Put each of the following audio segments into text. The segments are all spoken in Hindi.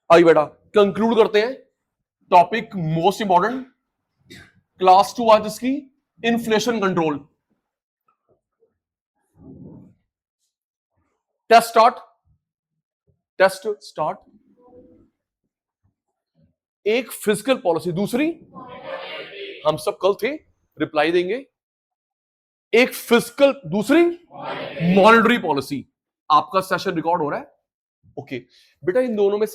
आई बेटा कंक्लूड करते हैं टॉपिक मोस्ट इंपॉर्टेंट क्लास 2 आज इसकी इन्फ्लेशन कंट्रोल। Test start. एक फिजिकल पॉलिसी, दूसरी हम सब कल थे, रिप्लाई देंगे। एक फिजिकल, दूसरी मॉनेटरी पॉलिसी। आपका सेशन रिकॉर्ड हो रहा है, ओके बेटा। इन दोनों में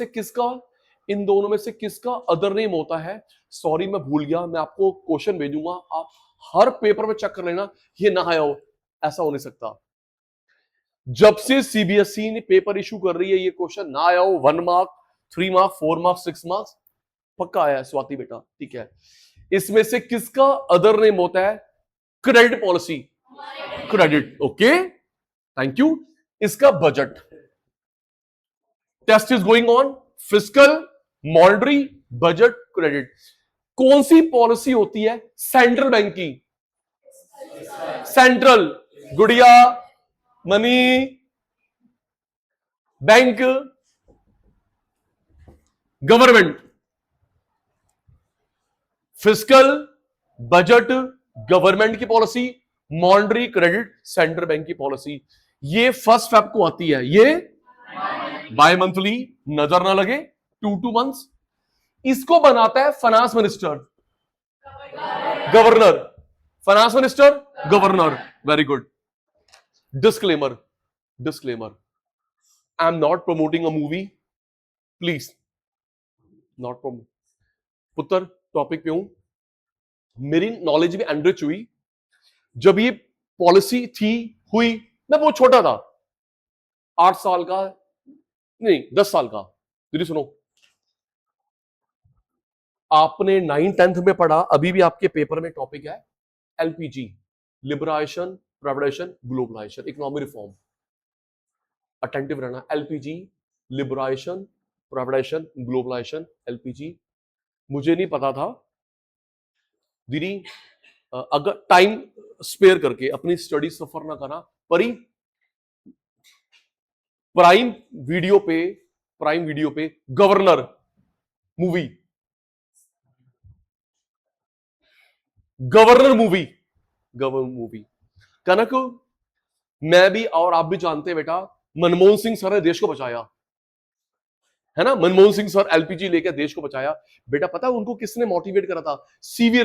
से किसका अदर नेम होता है? सॉरी मैं भूल गया, मैं आपको क्वेश्चन भेजूंगा, आप हर पेपर में चेक कर लेना, ये ना आया हो, ऐसा हो नहीं सकता। जब से सीबीएसई ने पेपर इशू कर रही है, ये क्वेश्चन ना आया हो, 1 मार्क, 3 मार्क, 4 मार्क, 6 मार्क्स पक्का आया है स्वाति बेटा, ठीक है। इसमें से किसका अदर नेम होता है? Credit policy, credit, okay thank you. इसका budget. Test is going on, fiscal, monetary, budget, credit. कौन सी पॉलिसी होती है सेंट्रल बैंक की? सेंट्रल, गुड़िया, money, bank, government. Fiscal, budget, government की policy, monetary, credit, central bank की पॉलिसी। ये फर्स्ट फेब को आती है, ये बाय मंथली, नजर ना लगे, 2 मंथ्स। इसको बनाता है finance minister, governor, finance minister, governor, very good. Disclaimer, I am not promoting a movie, please not promote. पुत्र टॉपिक पे हूं, मेरी नॉलेज भी एनरिच हुई जब ये पॉलिसी हुई। मैं बहुत छोटा था, 8 साल का नहीं, 10 साल का। दीदी सुनो, आपने 9th-10th में पढ़ा, अभी भी आपके पेपर में टॉपिक है LPG, liberation, privatisation, globalisation, economic reform. Attentive रहना। LPG, liberation, privatisation, globalisation, LPG. मुझे नहीं पता था दीदी, अगर टाइम स्पेयर करके अपनी स्टडी सफर ना करा, परी प्राइम वीडियो पे गवर्नर मूवी, कनक, मैं भी और आप भी जानते हैं बेटा, मनमोहन सिंह सर ने देश को बचाया है ना। मनमोहन सिंह सर एलपीजी लेकर देश को बचाया बेटा। पता है उनको किसने मोटिवेट करा था? सीवी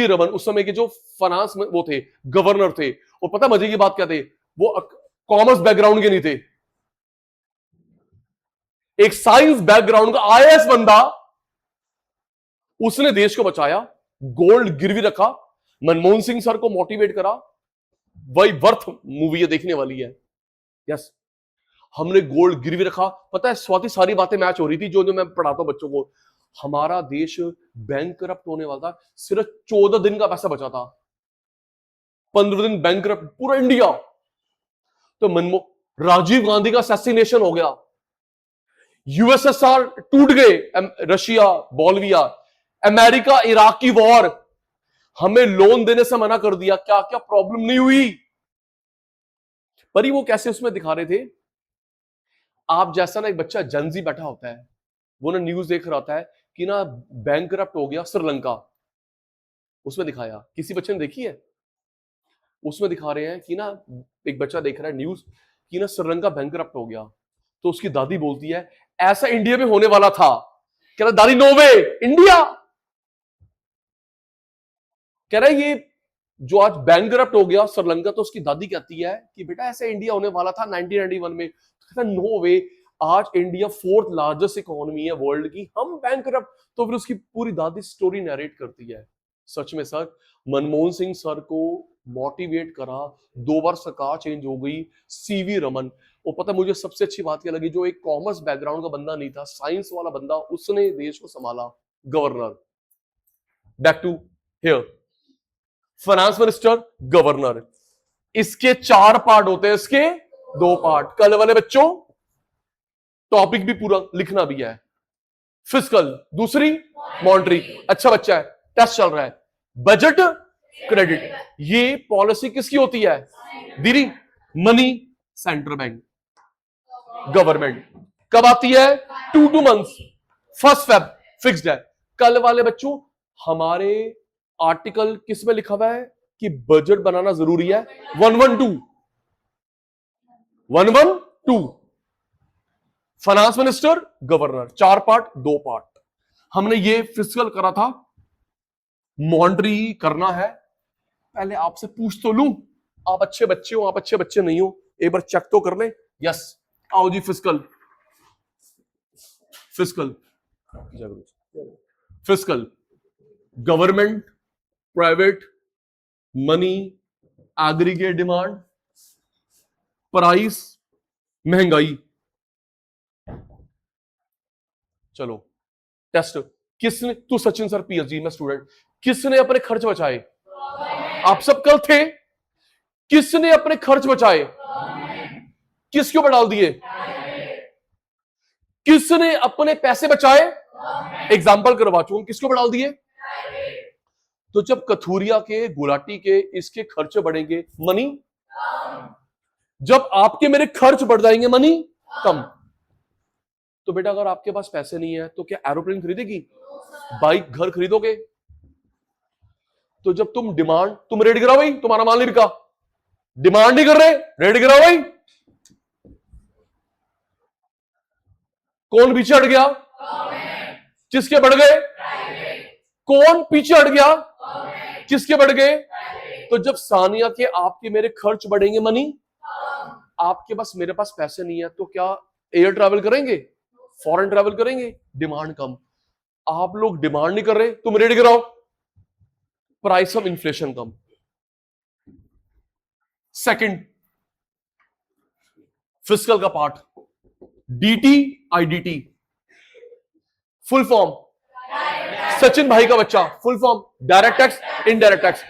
रमन उस समय के जो फाइनेंस में वो थे, गवर्नर थे। और पता मजे की बात क्या थे? वो कॉमर्स बैकग्राउंड के नहीं थे, एक साइंस बैकग्राउंड का आईएएस बंदा, उसने देश को बचाया, गोल्ड गिरवी रखा, मनमोहन सिंह सर को मोटिवेट करा। वही वर्थ मूवी है, देखने वाली है। यस, हमने गोल्ड गिरवी रखा। पता है स्वाति, सारी बातें मैच हो रही थी जो मैं पढ़ाता हूं बच्चों को। हमारा देश बैंक करप्ट होने वाला था, सिर्फ 14 दिन का पैसा बचा था, 15 दिन बैंक करप्ट पूरा इंडिया। तो राजीव गांधी का असैसिनेशन हो गया, यूएसएसआर टूट गए, रशिया, बोल्विया, अमेरिका इराक की वॉर, हमें लोन देने से मना कर दिया। क्या क्या प्रॉब्लम नहीं हुई? पर वो कैसे उसमें दिखा रहे थे, आप जैसा ना एक बच्चा जनजी बैठा होता है, वो ना न्यूज देख रहा होता है कि ना बैंक करप्ट हो गया श्रीलंका, उसमें दिखाया, किसी बच्चे ने देखी है? उसमें दिखा रहे हैं कि ना एक बच्चा देख रहा है न्यूज कि ना श्रीलंका बैंक करप्ट हो गया। तो उसकी दादी बोलती है ऐसा इंडिया में होने वाला था। कह रहा दादी, नो वे, इंडिया। कह रहा है ये जो आज बैंक करप्ट हो गया श्रीलंका, तो उसकी दादी कहती है कि बेटा ऐसा इंडिया होने वाला था 1991 में। कहता नो वे, आज इंडिया 4th लार्जेस्ट इकोनॉमी है वर्ल्ड की, हम बैंक करप्ट। तो फिर उसकी पूरी दादी स्टोरी नरेट करती है। सच में सर, मनमोहन सिंह सर को मोटिवेट करा, 2 बार सरकार चेंज हो गई, सीवी रमन। वो पता मुझे सबसे अच्छी बात क्या लगी, जो एक कॉमर्स बैकग्राउंड का बंदा नहीं था, साइंस वाला बंदा, उसने देश को संभाला, governor. Back to here, finance minister, governor. इसके 4 पार्ट होते हैं, इसके 2 पार्ट। कल वाले बच्चों टॉपिक भी पूरा लिखना भी है। फिस्कल, दूसरी मॉनेटरी। अच्छा बच्चा है, टेस्ट चल रहा है। बजट, क्रेडिट, ये पॉलिसी किसकी होती है दीदी? Money, central bank, government. कब आती है? 2 मंथ्स, 1 फेब फिक्स्ड है। कल वाले बच्चों हमारे आर्टिकल किस में लिखा हुआ है कि बजट बनाना जरूरी है? 112 112 finance minister, governor, 4 part 2 part. हमने ये फिजिकल करा था, मॉनिटरी करना है। पहले आपसे पूछ तो लूं, आप अच्छे बच्चे हो, आप अच्छे बच्चे नहीं हो, एक बार चेक तो कर ले। यस, आओ जी physical. Physical physical government, private, money, aggregate demand, price, महंगाई। चलो टेस्ट। किसने, तू सचिन सर पीएचडी में स्टूडेंट, किसने अपने खर्च बचाए? आप सब कल थे। किसने अपने खर्च बचाए? किसके ऊपर डाल दिए? किसने अपने पैसे बचाए? एग्जाम्पल करवा चुका हूं, किसके ऊपर डाल दिए? तो जब कथूरिया के, गुलाटी के, इसके खर्च बढ़ेंगे, मनी। जब आपके मेरे खर्च बढ़ जाएंगे, मनी कम। तो बेटा अगर आपके पास पैसे नहीं है तो क्या एरोप्लेन खरीदेगी? बाइक, घर खरीदोगे? तो जब तुम डिमांड, तुम रेट गिराओ भाई, तुम्हारा माल नहीं बिका, डिमांड नहीं कर रहे, रेट गिराओ भाई। कौन पीछे हट गया? किसके बढ़ गए? कौन पीछे हट गया? किसके बढ़ गए? तो जब सानिया के, आपके मेरे खर्च बढ़ेंगे, मनी। आपके पास, मेरे पास पैसे नहीं है तो क्या एयर ट्रैवल करेंगे? फॉरेन ट्रैवल करेंगे? डिमांड कम। आप लोग डिमांड नहीं कर रहे, तुम रेट गिराओ, प्राइस ऑफ इन्फ्लेशन कम। सेकंड फिजिकल का part, DT IDT, full form. Sachin भाई का बच्चा, full form direct tax, indirect tax.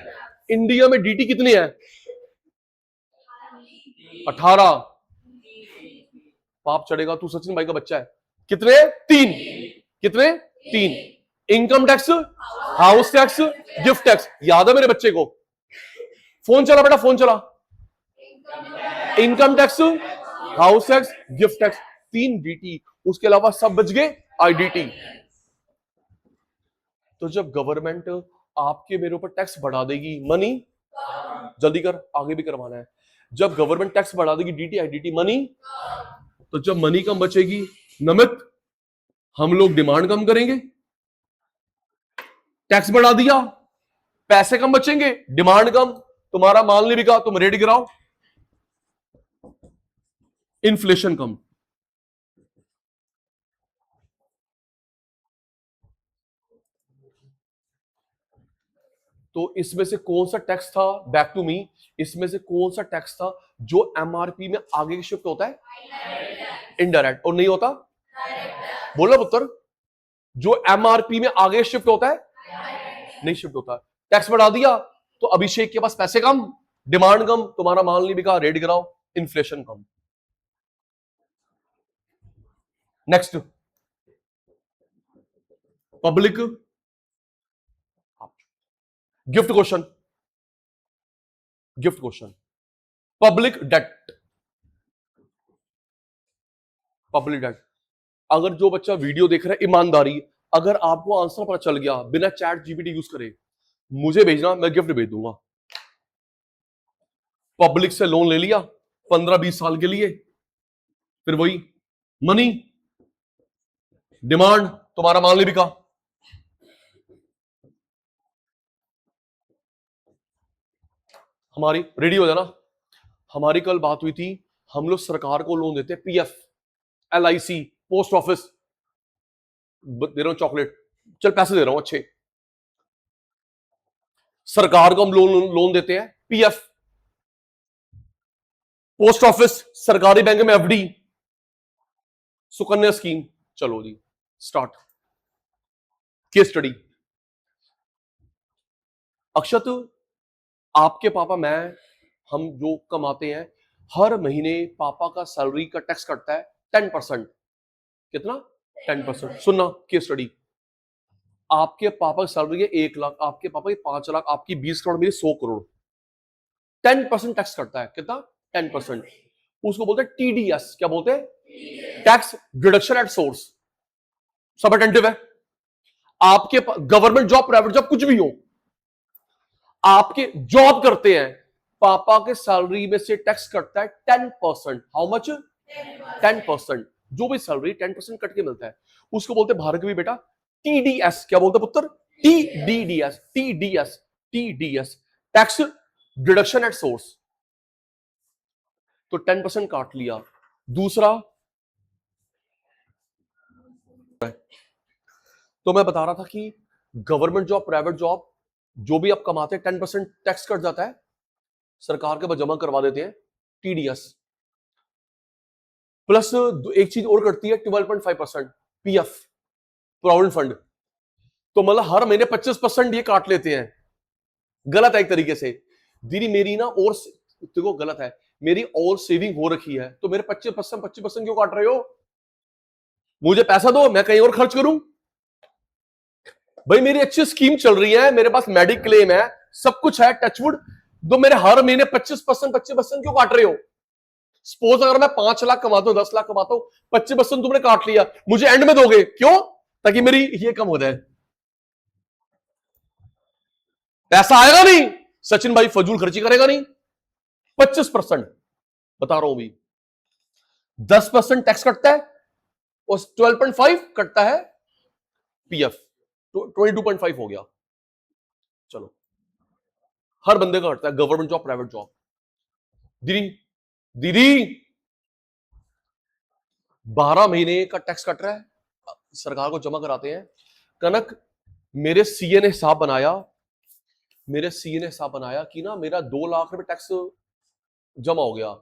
India में डीटी कितनी है? 18। पाप चढ़ेगा, तू सचिन भाई का बच्चा है। कितने? 3। कितने? 3। Income tax, house tax, gift tax. याद है मेरे बच्चे को? फोन चला बेटा, फोन चला। Income tax, house tax, gift tax, 3 DT. उसके अलावा सब बच गए आईडीटी। तो जब गवर्नमेंट आपके मेरे ऊपर टैक्स बढ़ा देगी, मनी, जल्दी कर, आगे भी करवाना है। जब गवर्नमेंट टैक्स बढ़ा देगी, डीटी आईडीटी, मनी। तो जब मनी कम बचेगी, नमित, हम लोग डिमांड कम करेंगे। टैक्स बढ़ा दिया, पैसे कम बचेंगे, डिमांड कम, तुम्हारा माल नहीं बिका, तुम रेट गिराओ, इन्फ्लेशन कम। तो इसमें से कौन सा टैक्स था, बैक टू मी, इसमें से कौन सा टैक्स था जो एमआरपी में आगे शिफ्ट होता है? इनडायरेक्ट। और नहीं होता? बोलो पुत्र, जो एमआरपी में आगे शिफ्ट होता है, नहीं शिफ्ट होता। टैक्स बढ़ा दिया तो अभिषेक के पास पैसे कम, डिमांड कम, तुम्हारा माल नहीं बिका, रेट गिराओ, इन्फ्लेशन कम। Next, public gift question, gift question, public debt, public debt. अगर जो बच्चा वीडियो देख रहा है, ईमानदारी, अगर आपको आंसर पता चल गया बिना चैट जीपीटी यूज करे, मुझे भेजना, मैं गिफ्ट भेज दूंगा। पब्लिक से लोन ले लिया 15-20 साल के लिए, फिर वही मनी, डिमांड, तुम्हारा माल नहीं बिका। हमारी रेडी हो जाना। हमारी कल बात हुई थी, हम लोग सरकार को लोन देते हैं, पीएफ, एलआईसी, पोस्ट ऑफिस, दे रहा हूं चॉकलेट, चल पैसे दे रहा हूं अच्छे। सरकार को हम लोन देते हैं, पीएफ, पोस्ट ऑफिस, सरकारी बैंक में एफडी, सुकन्या स्कीम। चलो जी स्टार्ट, केस स्टडी। अक्षत, आपके पापा, मैं, हम जो कमाते हैं, हर महीने पापा का सैलरी का टैक्स कटता है 10%। कितना? 10%। सुनना, केस स्टडी। आपके पापा की सैलरी है 1 लाख, आपके पापा की 5 लाख, आपकी 20 करोड़, मेरी 100 करोड़। 10% टैक्स कटता है। कितना? 10%। उसको बोलते हैं टीडीएस। क्या बोलते हैं? Tax deduction at source. सब अटेंटिव है। आपके गवर्नमेंट जॉब, प्राइवेट जॉब, कुछ भी हो, आपके जॉब करते हैं, पापा के सैलरी में से टैक्स कटता है 10%। How much? 10%। जो भी सैलरी 10% कट के मिलता है उसको बोलते हैं भार्गवी बेटा टीडीएस। क्या बोलते पुत्र? TDDS, TDS, TDS, tax deduction at source. तो 10% काट लिया। दूसरा, तो मैं बता रहा था कि गवर्नमेंट जॉब, प्राइवेट जॉब, जो भी आप कमाते हैं 10% टैक्स कट जाता है, सरकार के पास जमा करवा देते हैं टीडीएस। प्लस एक चीज और कटती है 12.5% पीएफ, प्रोविडेंट फंड। तो मतलब हर महीने 25% ये काट लेते हैं। गलत है एक तरीके से। दीदी मेरी ना और देखो गलत है, मेरी और सेविंग हो रखी है तो मेरे 25% क्यों काट रहे हो? मुझे पैसा दो, मैं कहीं और खर्च करूं। भाई मेरी अच्छी स्कीम चल रही है, मेरे पास मेडिक्लेम है, सब कुछ है, टचवुड। तो मेरे हर महीने 25% क्यों काट रहे हो? सपोज अगर मैं 5 लाख कमाता हूं, 10 लाख कमाता हूं, 25% तुमने काट लिया, मुझे एंड में दोगे क्यों? ताकि मेरी ये कम हो जाए। पैसा आएगा नहीं, सचिन भाई फजूल खर्ची करेगा नहीं। 25% बता रहा हूं भी, 10% टैक्स कटता है और 12.5 कटता है पीएफ, 22.5 हो गया। चलो, हर बंदे का कटता है, गवर्नमेंट जॉब, प्राइवेट जॉब। दीदी दीदी 12 महीने का टैक्स कट रहा है, सरकार को जमा कराते हैं। कनक, मेरे सीए ने हिसाब बनाया, कि ना मेरा 2 लाख रुपए टैक्स जमा हो गया,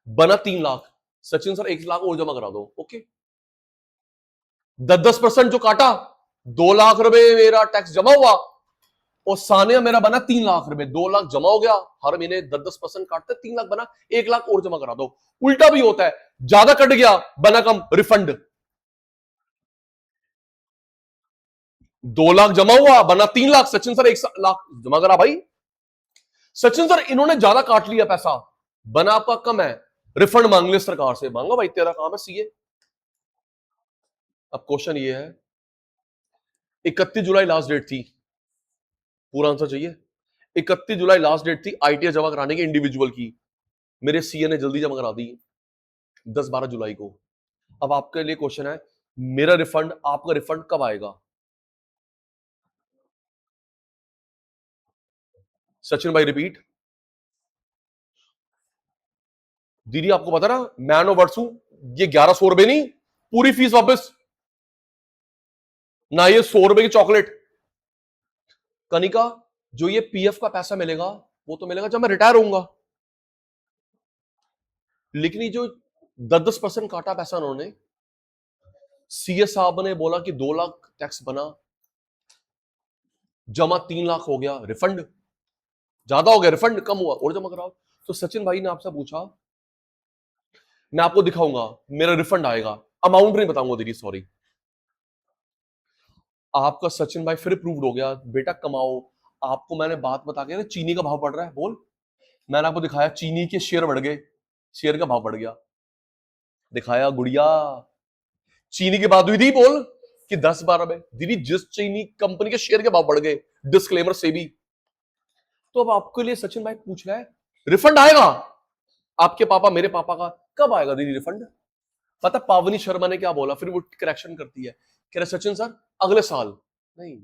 बना 3 लाख। सचिन सर 1 लाख और जमा करा दो। ओके, 10% जो काटा, 2 लाख रुपए मेरा टैक्स जमा हुआ और सानिया मेरा बना 3 लाख रुपए, 2 लाख जमा हो गया। हर महीने 10% काटते, 3 लाख बना, 1 लाख और जमा करा दो। उल्टा भी होता है, ज्यादा कट गया बना कम, रिफंड। 2 लाख जमा हुआ बना 3 लाख, सचिन सर 1 लाख जमा करा भाई। सचिन सर इन्होंने ज्यादा काट लिया पैसा, बना आपका कम है, रिफंड मांग लिया सरकार से। मांगा भाई, तेरा काम है सीए। अब क्वेश्चन ये है, 31 जुलाई लास्ट डेट थी, पूरा आंसर चाहिए। 31 जुलाई लास्ट डेट थी आईटीआर जमा कराने की इंडिविजुअल की, मेरे सीए ने जल्दी जमा करा दी 10-12 जुलाई को। अब आपके लिए क्वेश्चन है, मेरा रिफंड, आपका रिफंड कब आएगा? सचिन भाई रिपीट। दीदी आपको पता ना, मैन ऑफ वर्ड्स हूं, ये 1100 रुपए नहीं, पूरी फीस वापस ना, ये 100 रुपए की चॉकलेट। कनिका, जो ये पीएफ का पैसा मिलेगा वो तो मिलेगा जब मैं रिटायर होऊंगा, लेकिन ये जो 10% काटा पैसा उन्होंने, सीए साहब ने बोला कि 2 लाख टैक्स बना, जमा 3 लाख हो गया, रिफंड ज्यादा हो गया, रिफंड कम हुआ और जमा कराओ। तो सचिन भाई ने आपसे पूछा, मैं आपको दिखाऊंगा, मेरा रिफंड आएगा, अमाउंट नहीं बताऊंगा दीदी, सॉरी। आपका सचिन भाई फिर प्रूव्ड हो गया, बेटा कमाओ। आपको मैंने बात बता के ना, चीनी का भाव बढ़ रहा है, बोल, मैंने आपको दिखाया चीनी के शेयर बढ़ गए, शेयर का भाव बढ़ गया, दिखाया गुड़िया। चीनी की बात हुई थी, बोल कि 10-12 में दीदी जिस चीनी कंपनी के शेयर के भाव बढ़ गए, डिस्क्लेमर से भी। तो अब आपके लिए सचिन भाई पूछ रहा है, रिफंड आएगा आपके पापा, मेरे पापा का कब आएगा दीदी रिफंड? पता पावनी शर्मा ने क्या बोला, फिर वो करेक्शन करती है, कह रहे सचिन सर अगले साल। नहीं,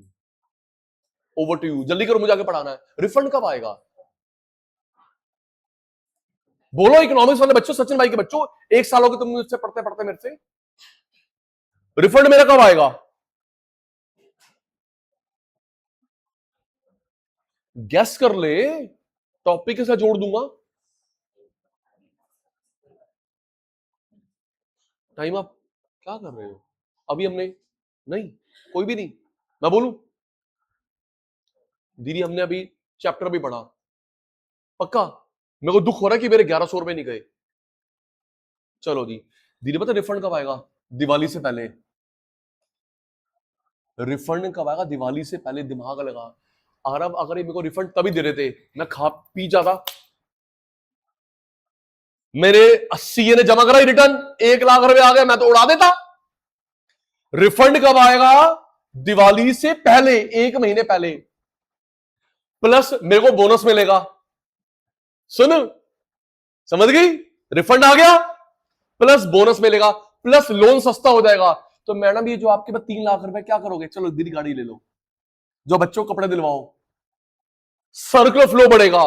ओवर टू यू, जल्दी करो मुझे आगे पढ़ाना है, रिफंड कब आएगा? बोलो इकोनॉमिक्स वाले बच्चों, सचिन भाई के बच्चों, 1 साल हो गए तुम मुझसे पढ़ते पढ़ते, मेरे से रिफंड मेरा कब आएगा? गैस कर ले, टॉपिक के साथ जोड़ दूंगा। टाइम आप क्या कर रहे हो? अभी हमने नहीं, कोई भी नहीं, मैं बोलूं दीदी, हमने अभी चैप्टर भी पढ़ा, पक्का। मेरे को दुख हो रहा है कि मेरे 1100 रुपए नहीं गए। चलो जी, दीदी पता रिफंड कब आएगा? दिवाली से पहले। रिफंड कब आएगा? दिवाली से पहले, दिमाग लगा। अरब अगर ये मेरे को रिफंड तभी दे रहे थे, मैं खा पी जाता, मेरे सीए ने जमा कराई रिटर्न, 1 लाख रुपए आ गए, मैं तो उड़ा देता। रिफंड कब आएगा? दिवाली से पहले, 1 महीने पहले। प्लस मेरे को बोनस मिलेगा। सुन, समझ गई? रिफंड आ गया प्लस बोनस मिलेगा, प्लस लोन सस्ता हो जाएगा। तो मैडम ये जो आपके पास 3 लाख रुपए, क्या करोगे? चलो दीदी गाड़ी ले लो, जो बच्चों को कपड़े दिलवाओ, सर्कुलर फ्लो बढ़ेगा।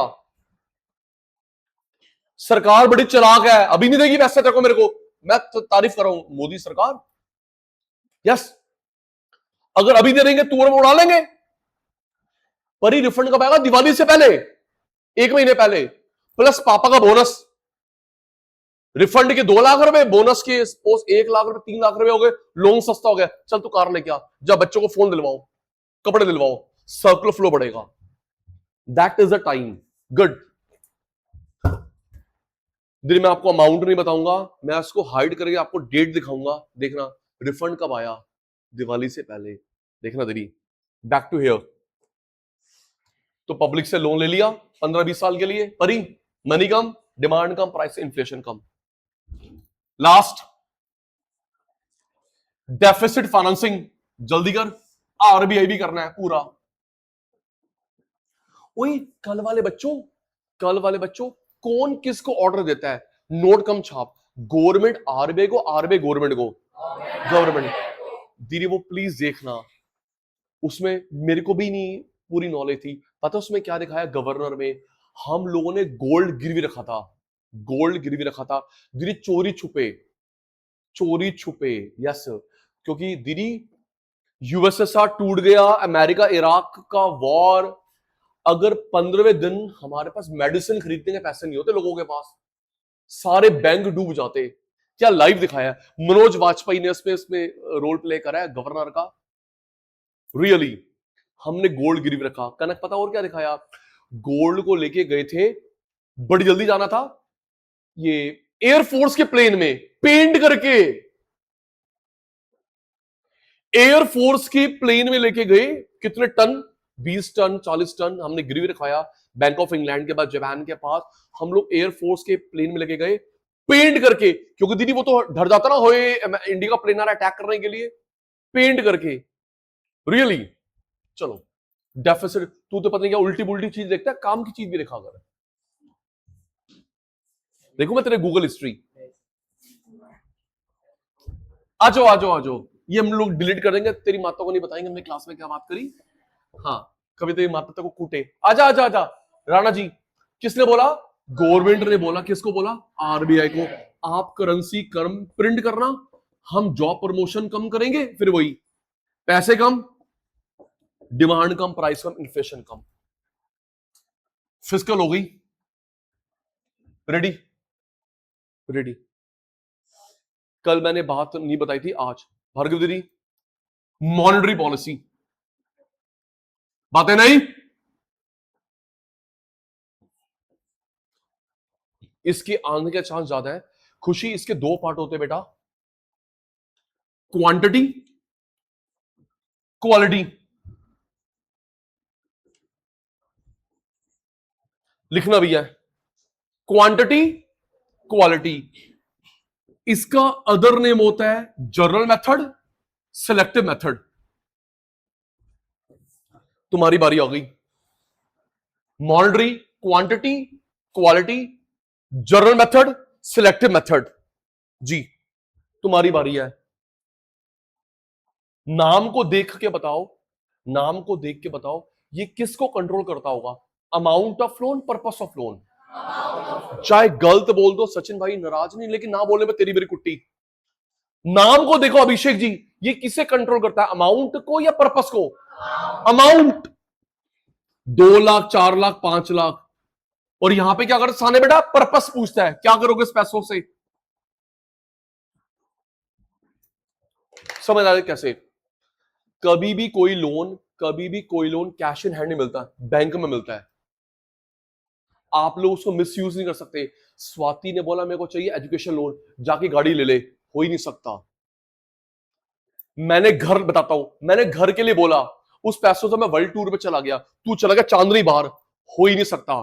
सरकार बड़ी चालाक है, अभी नहीं देगी पैसे तेरे को मेरे को, मैं तो तारीफ कर रहा हूं मोदी सरकार। यस, अगर अभी दे देंगे तू और मैं उड़ा लेंगे। पर ही रिफंड कब आएगा? दिवाली से पहले, 1 महीने पहले, प्लस पापा का बोनस। रिफंड के 2 लाख रुपए, बोनस के सपोज 1 लाख रुपए, 3 लाख रुपए हो गए, लोन सस्ता हो गया, चल तू कार लेके आ, जा बच्चों को फोन दिलवाओ, कपड़े दिलवाओ, सर्कुलर फ्लो बढ़ेगा। That is the time. Good. दिन मैं आपको अमाउंट नहीं बताऊंगा, मैं इसको हाइड करके आपको डेट दिखाऊंगा। देखना रिफंड कब आया? दिवाली से पहले। देखना दीदी, बैक टू हियर। तो पब्लिक से लोन ले लिया 15-20 साल के लिए, परी मनी कम, डिमांड कम, प्राइस इन्फ्लेशन कम। लास्ट डेफिसिट फाइनेंसिंग, जल्दी कर, आरबीआई भी करना है पूरा। वही कल वाले बच्चों, कौन किसको ऑर्डर देता है? नोट कम छाप, गवर्नमेंट आरबीआई को, आरबीआई गवर्नमेंट को, गवर्नमेंट। दीदी वो प्लीज देखना, उसमें मेरे को भी नहीं पूरी नॉलेज थी, पता उसमें क्या दिखाया? गवर्नर में हम लोगों ने गोल्ड गिरवी रखा था, गोल्ड गिरवी रखा था दीदी, चोरी छुपे। यस, क्योंकि दीदी यूएसएसआर टूट गया, अमेरिका इराक का वॉर, अगर 15वें दिन हमारे पास मेडिसिन खरीदने के पैसे नहीं होते लोगों के पास, सारे बैंक डूब जाते। क्या लाइव दिखाया है, मनोज वाजपेयी ने इसमें रोल प्ले करा है गवर्नर का। रियली हमने गोल्ड गिरवी रखा। कनक पता और क्या दिखाया? गोल्ड को लेके गए थे, बड़ी जल्दी जाना था, ये एयरफोर्स के प्लेन में पेंट करके, एयरफोर्स के प्लेन में लेके गए। कितने टन? 20 टन, 40 टन हमने गिरवी रखाया। बैंक ऑफ इंग्लैंड के पास, जापान के पास, हम लोग एयरफोर्स के प्लेन में लेके गए, पेंट करके, क्योंकि दीदी वो तो डर जाता ना, होए इंडिया का प्लेन आ रहा है अटैक करने के लिए, पेंट करके। रियली चलो, डेफिसिट, तू तो पता नहीं क्या उल्टी बुल्टी चीज देखता है, काम की चीज भी दिखा कर। देखो मैं तेरे गूगल हिस्ट्री, आ जाओ, ये हम लोग डिलीट कर देंगे, तेरी माता को नहीं बताएंगे हमने क्लास में क्या बात करी। हाँ, कभी तेरी माता को कूटे। आजा राणा जी, किसने बोला? गवर्नमेंट ने बोला। किसको बोला? आरबीआई को। आप करेंसी कम प्रिंट करना, हम जॉब प्रमोशन कम करेंगे, फिर वही पैसे कम, डिमांड कम, प्राइस कम, इन्फ्लेशन कम, फिस्कल हो गई। रेडी। कल मैंने बात नहीं बताई थी, आज भार्गव दीदी, मॉनेटरी पॉलिसी, बातें नहीं। इसके आने का चांस ज्यादा है। खुशी, इसके 2 पार्ट होते हैं बेटा, क्वांटिटी, क्वालिटी। लिखना भी है, क्वांटिटी, क्वालिटी। इसका अदर नेम होता है जनरल मेथड, सिलेक्टिव मेथड। तुम्हारी बारी आ गई। Monetary, quantity, quality, general method, selective method. जी, तुम्हारी बारी है। नाम को देख के बताओ, ये किसको कंट्रोल करता होगा? Amount of loan, purpose of loan. चाहे गलत बोल दो, सचिन भाई नाराज नहीं, लेकिन ना बोलने पे तेरी मेरी कुट्टी। नाम को देखो अभिषेक जी, ये किसे कंट्रोल करता है? अमाउंट को या पर्पस को? अमाउंट। 2 लाख, 4 लाख, 5 लाख। और यहां पे क्या करता सामने बेटा? पर्पस पूछता है, क्या करोगे इस पैसों से? समझ आ रहा है कैसे? कभी भी कोई लोन कैश इन हैंड नहीं मिलता, बैंक में मिलता है। आप लोग उसको मिस यूज नहीं कर सकते। स्वाति ने बोला मेरे को चाहिए एजुकेशन लोन, जाके गाड़ी ले ले, हो ही नहीं सकता। मैंने घर के लिए बोला, उस पैसों से मैं वर्ल्ड टूर पे चला गया, तू चला गया चांदनी बाहर, हो ही नहीं सकता।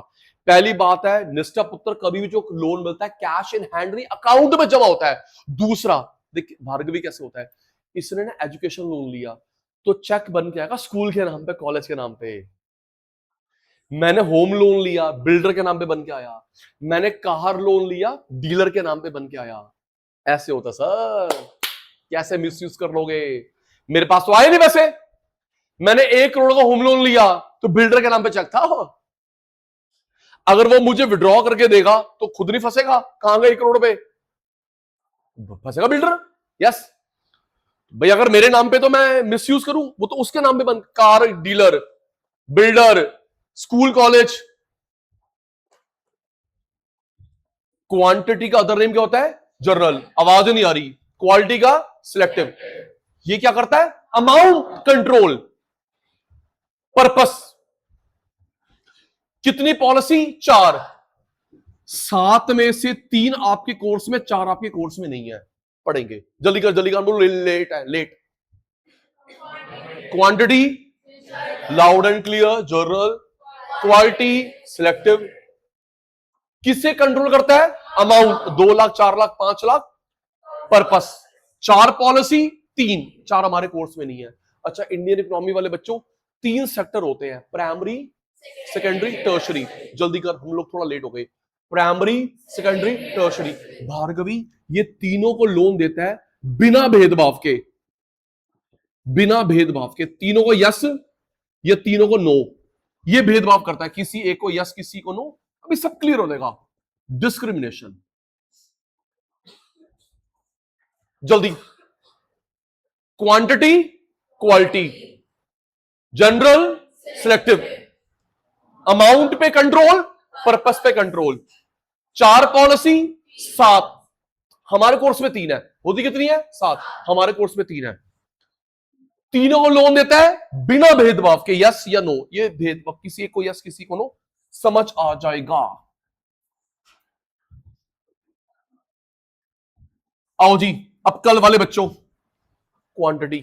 पहली बात है, निष्ठा पुत्र कभी भी जो लोन मिलता है कैश इन हैंड नहीं, अकाउंट में जमा होता है। दूसरा, देखिए भार्गवी कैसे होता है, इसने ना एजुकेशन लोन लिया तो चेक बन के आएगा स्कूल के नाम पे, कॉलेज के नाम पे। मैंने होम लोन लिया, बिल्डर के नाम पे बन के आया। मैंने कार लोन लिया, डीलर के नाम पे बन के आया। ऐसे होता सर, कैसे मिसयूज कर लोगे? मेरे पास तो आए नहीं वैसे। मैंने 1 करोड़ का होम लोन लिया तो बिल्डर के नाम पे चेक था। अगर वो मुझे विड्रॉ करके देगा तो खुद नहीं फंसेगा, कहां गए 1 करोड़ पे? फंसेगा बिल्डर। यस भाई, अगर मेरे नाम पे तो मैं मिसयूज करूं, वो तो उसके नाम पे बंद। Car dealer, builder, school college. Quantity का अदर नेम क्या होता है? जर्नल। आवाज नहीं आ रही। क्वालिटी का सिलेक्टिव। ये क्या करता है? Amount control. पर्पस। कितनी पॉलिसी? 4। 7 में से 3 आपके कोर्स में, 4 आपके कोर्स में नहीं है। पढ़ेंगे जल्दी कर, जल्दी कर बोलो। लेट है, late. Quantity loud and clear, journal. Quality selective. किसे कंट्रोल करता है? Amount. 2 lakh, 4 lakh, 5 lakh. Purpose. 4 policy, 3, 4 हमारे कोर्स में नहीं है। अच्छा, इंडियन इकोनॉमी वाले बच्चों, 3 सेक्टर होते हैं, प्राइमरी, सेकेंडरी, टर्शरी। जल्दी कर, हम लोग थोड़ा लेट हो गए। Primary, secondary, tertiary. भार्गवी ये तीनों को लोन देता है बिना भेदभाव के। बिना भेदभाव के तीनों को यस, ये तीनों को नो। ये भेदभाव करता है, किसी एक को यस, किसी को नो। अभी सब क्लियर हो जाएगा। डिस्क्रिमिनेशन। जल्दी। Quantity, quality, general, selective. Amount पे कंट्रोल, पर्पस पे कंट्रोल। 4 पॉलिसी, 7 हमारे कोर्स में 3 है। होती कितनी है? 7 हमारे कोर्स में 3 है। तीनों को लोन देता है बिना भेदभाव के, यस या नो। ये भेदभाव, किसी को यस, किसी को नो, समझ आ जाएगा। आओ जी, अब कल वाले बच्चों, क्वांटिटी।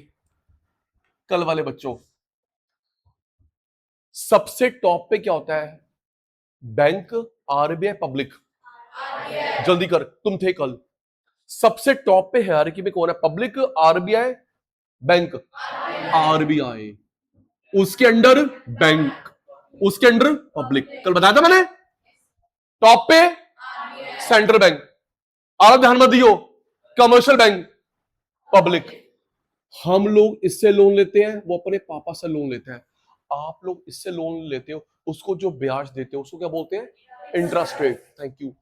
कल वाले बच्चों, सबसे टॉप पे क्या होता है? Bank, RBI, public. जल्दी कर, तुम थे कल। सबसे टॉप पे हायरार्की में कौन है? Public, RBI, bank. आरबीआई, उसके अंडर बैंक, उसके अंडर पब्लिक। कल बताया था मैंने। टॉप पे सेंट्रल बैंक, और ध्यान मत दियो, कमर्शियल बैंक, पब्लिक। हम लोग इससे लोन लेते हैं, वो अपने पापा से लोन लेते हैं। आप लोग इससे लोन लेते हो, उसको जो ब्याज देते हो उसको क्या बोलते हैं? Interest rate. Thank you.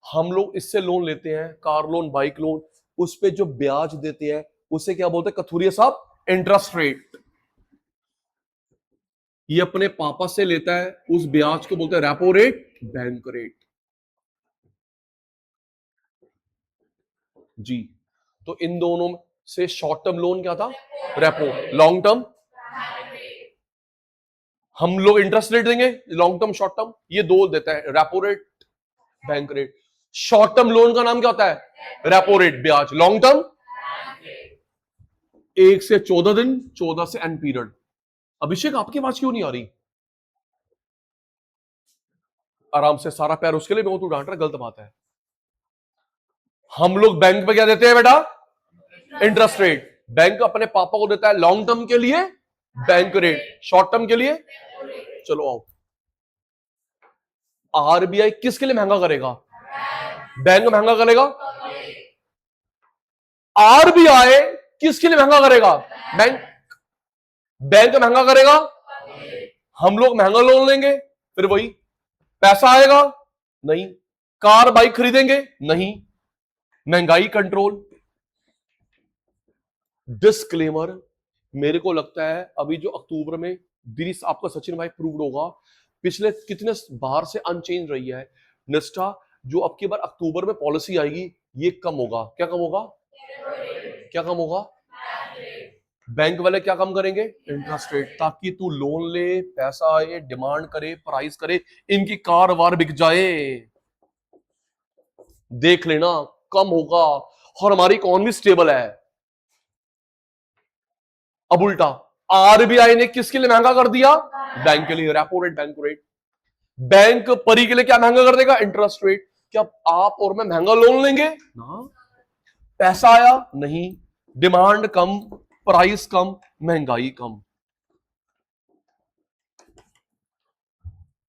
हम लोग इससे लोन लेते हैं, कार लोन, बाइक लोन, उस पे जो ब्याज देते हैं उसे क्या बोलते हैं कथुरिया साहब? Interest rate. ये अपने पापा से लेता है, उस ब्याज को बोलते हैं रेपो रेट, बैंक रेट। जी, तो इन दोनों से शॉर्ट टर्म लोन क्या था? रेपो। लॉन्ग टर्म हम लोग इंटरेस्ट रेट देंगे, लॉन्ग टर्म, शॉर्ट टर्म, ये दो देता है, repo rate, bank rate. Short term loan का नाम क्या होता है? रेपो रेट, ब्याज। लॉन्ग टर्म 1 से 14 दिन, 14 से एन पीरियड। अभिषेक आपकी आवाज क्यों नहीं आ रही? आराम से, सारा पैर उसके लिए, मैं तू डांट रहा, गलत बात है। हम लोग बैंक पे क्या देते हैं बेटा? Interest rate. बैंक अपने पापा को देता है लॉन्ग टर्म के लिए बैंक रेट, शॉर्ट टर्म के लिए। चलो आओ, आरबीआई किसके लिए महंगा करेगा? बैंक महंगा करेगा। आरबीआई किसके लिए महंगा करेगा? बैंक। बैंक महंगा करेगा, हम लोग महंगा लोन लेंगे, फिर वही पैसा आएगा नहीं। कार बाइक खरीदेंगे नहीं। महंगाई कंट्रोल। डिस्क्लेमर, मेरे को लगता है अभी जो अक्टूबर में दिरीस आपका सचिन भाई प्रूव्ड होगा, पिछले कितने बार से अनचेंज रही है निष्ठा। जो अब की बार अक्टूबर में पॉलिसी आएगी, ये कम होगा। क्या कम होगा? क्या कम होगा? बैंक वाले क्या कम करेंगे? इंटरेस्ट रेट, ताकि तू लोन ले, पैसा आए, डिमांड करे, प्राइस करे, इनकी कार वार बिक जाए। देख लेना, कम होगा। और हमारी इकोनॉमी स्टेबल है। अब उल्टा, आरबीआई ने किसके लिए महंगा कर दिया? बैंक के लिए, repo rate, bank rate. Bank परी के लिए क्या महंगा कर देगा? Interest rate. क्या आप और मैं महंगा लोन लेंगे ना? पैसा आया नहीं, डिमांड कम, प्राइस कम, महंगाई कम।